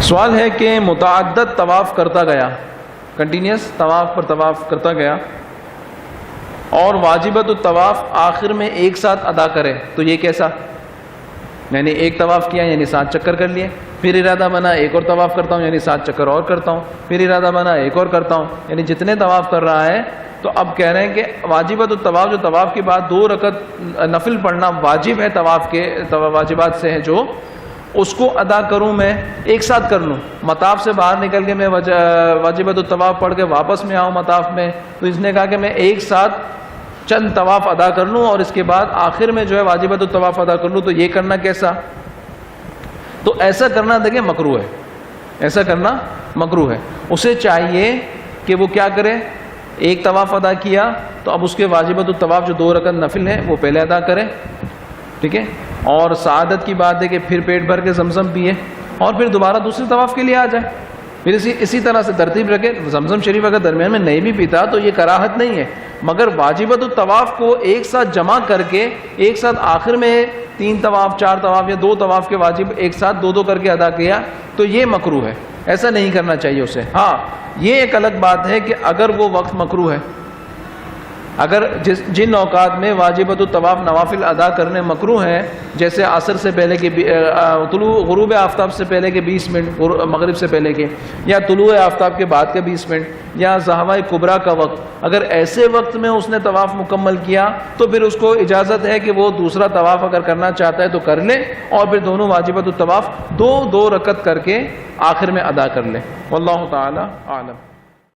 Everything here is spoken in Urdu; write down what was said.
سوال ہے کہ متعدد طواف کرتا گیا، کنٹینیوس طواف پر طواف کرتا گیا اور واجبۃ الطواف آخر میں ایک ساتھ ادا کرے تو یہ کیسا؟ یعنی ایک طواف کیا یعنی 7 چکر کر لیے، پھر ارادہ بنا ایک اور طواف کرتا ہوں یعنی 7 چکر اور کرتا ہوں، پھر ارادہ بنا ایک اور کرتا ہوں، یعنی جتنے طواف کر رہا ہے. تو اب کہہ رہے ہیں کہ واجبۃ الطواف جو طواف کے بعد 2 رکعت نفل پڑھنا واجب ہے، طواف کے واجبات سے ہے جو، اس کو ادا کروں میں ایک ساتھ کر لوں. مطاف سے باہر نکل کے میں واجبۃ الطواف پڑھ کے واپس میں آؤں مطاف میں، تو اس نے کہا کہ میں ایک ساتھ چند طواف ادا کر لوں اور اس کے بعد آخر میں جو ہے واجبۃ الطواف ادا کر لوں. تو یہ کرنا کیسا؟ تو ایسا کرنا دیکھیں مکروہ ہے، ایسا کرنا مکروہ ہے. اسے چاہیے کہ وہ کیا کرے، ایک طواف ادا کیا تو اب اس کے واجبۃ الطواف جو 2 رکعت نفل ہیں وہ پہلے ادا کرے، ٹھیک ہے. اور سعادت کی بات ہے کہ پھر پیٹ بھر کے زمزم پیے اور پھر دوبارہ دوسرے طواف کے لیے آ جائے، پھر اسی طرح سے ترتیب رکھے. زمزم شریف اگر درمیان میں نہیں بھی پیتا تو یہ کراہت نہیں ہے، مگر واجبۃ الطواف کو ایک ساتھ جمع کر کے ایک ساتھ آخر میں 3 طواف 4 طواف یا 2 طواف کے واجب ایک ساتھ 2 کر کے ادا کیا تو یہ مکروہ ہے، ایسا نہیں کرنا چاہیے اسے. ہاں یہ ایک الگ بات ہے کہ اگر وہ وقت مکروہ ہے، اگر جن اوقات میں واجبۃ الطواف نوافل ادا کرنے مکروہ ہیں، جیسے عصر سے پہلے کے طلوع غروب آفتاب سے پہلے کے 20 منٹ، مغرب سے پہلے کے، یا طلوع آفتاب کے بعد کے 20 منٹ، یا ضحوہ کبریٰ کا وقت، اگر ایسے وقت میں اس نے طواف مکمل کیا تو پھر اس کو اجازت ہے کہ وہ دوسرا طواف اگر کرنا چاہتا ہے تو کر لے اور پھر دونوں واجبۃ الطواف 2 رکعت کر کے آخر میں ادا کر لے. واللہ تعالی اعلم.